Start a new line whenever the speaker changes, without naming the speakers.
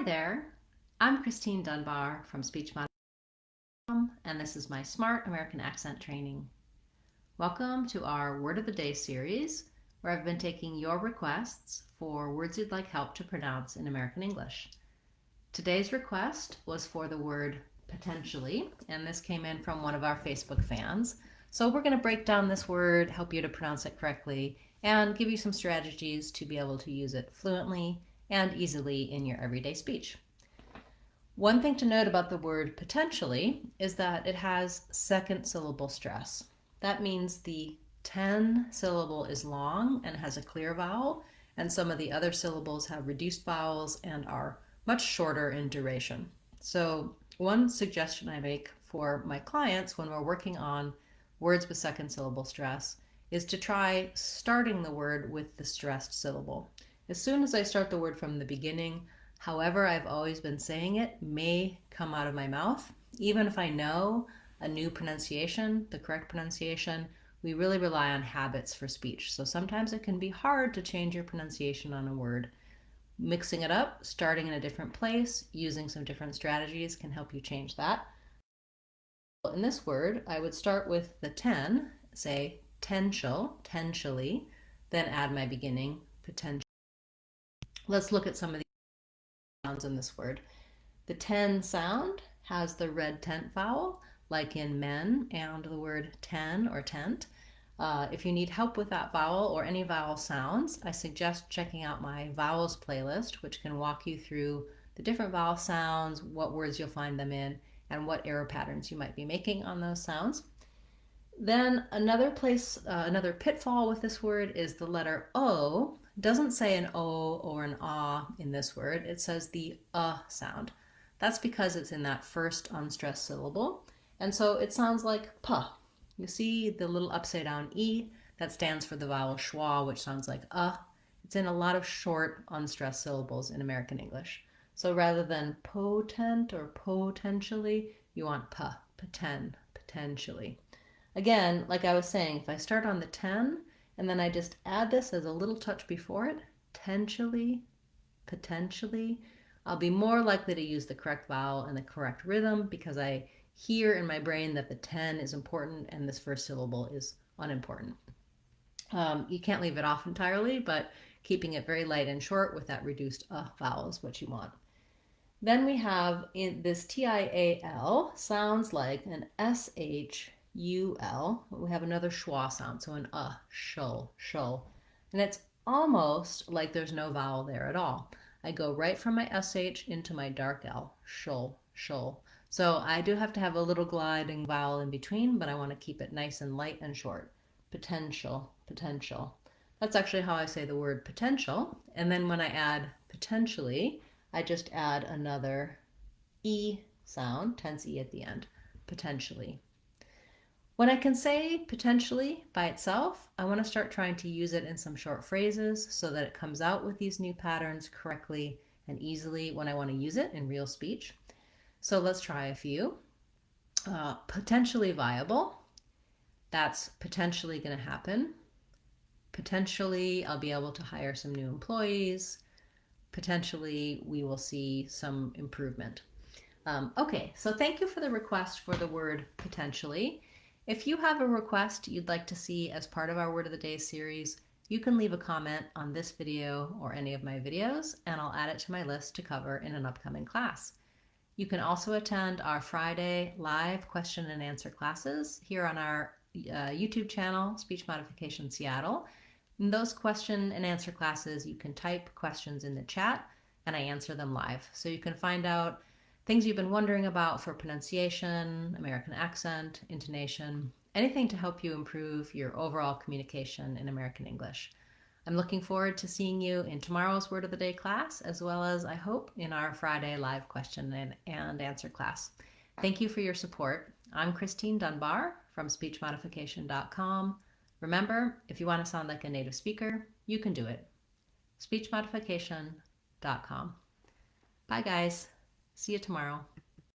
there, I'm Christine Dunbar from SpeechMod.com, and this is my Smart American Accent Training. Welcome to our Word of the Day series, where I've been taking your requests for words you'd like help to pronounce in American English. Today's request was for the word potentially, and this came in from one of our Facebook fans. So we're going to break down this word, help you to pronounce it correctly, and give you some strategies to be able to use it fluently and easily in your everyday speech. One thing to note about the word potentially is that it has second syllable stress. That means the 10 syllable is long and has a clear vowel, and some of the other syllables have reduced vowels and are much shorter in duration. So one suggestion I make for my clients when we're working on words with second syllable stress is to try starting the word with the stressed syllable. As soon as I start the word from the beginning, however I've always been saying it may come out of my mouth. Even if I know a new pronunciation, the correct pronunciation, we really rely on habits for speech. So sometimes it can be hard to change your pronunciation on a word. Mixing it up, starting in a different place, using some different strategies can help you change that. In this word, I would start with the 10, say potentially, then add my beginning, potential. Let's look at some of the sounds in this word. The 10 sound has the red tent vowel, like in men, and the word ten or tent. If you need help with that vowel or any vowel sounds, I suggest checking out my vowels playlist, which can walk you through the different vowel sounds, what words you'll find them in, and what error patterns you might be making on those sounds. Then another pitfall with this word is the letter O. It doesn't say an O or an ah in this word. It says the sound. That's because it's in that first unstressed syllable. And so it sounds like puh. You see the little upside down E that stands for the vowel schwa, which sounds like It's in a lot of short unstressed syllables in American English. So rather than potent or potentially, you want puh, potentially. Again, like I was saying, if I start on the 10 and then I just add this as a little touch before it, potentially, I'll be more likely to use the correct vowel and the correct rhythm because I hear in my brain that the 10 is important and this first syllable is unimportant. You can't leave it off entirely, but keeping it very light and short with that reduced vowel is what you want. Then we have in this TIAL sounds like an SHUL. We have another schwa sound, so an shul. And it's almost like there's no vowel there at all. I go right from my SH into my dark L, shul. So I do have to have a little gliding vowel in between, but I want to keep it nice and light and short. Potential. That's actually how I say the word potential. And then when I add potentially, I just add another E sound, tense E at the end, potentially. When I can say potentially by itself, I want to start trying to use it in some short phrases so that it comes out with these new patterns correctly and easily when I want to use it in real speech. So let's try a few. Potentially viable. That's potentially going to happen. Potentially, I'll be able to hire some new employees. Potentially, we will see some improvement. Okay, so thank you for the request for the word potentially. If you have a request you'd like to see as part of our Word of the Day series, you can leave a comment on this video or any of my videos, and I'll add it to my list to cover in an upcoming class. You can also attend our Friday live question and answer classes here on our YouTube channel, Speech Modification Seattle. In those question and answer classes, you can type questions in the chat and I answer them live. So you can find out things you've been wondering about for pronunciation, American accent, intonation, anything to help you improve your overall communication in American English. I'm looking forward to seeing you in tomorrow's Word of the Day class, as well as, I hope, in our Friday live question and answer class. Thank you for your support. I'm Christine Dunbar from SpeechModification.com. Remember, if you want to sound like a native speaker, you can do it. SpeechModification.com. Bye, guys. See you tomorrow.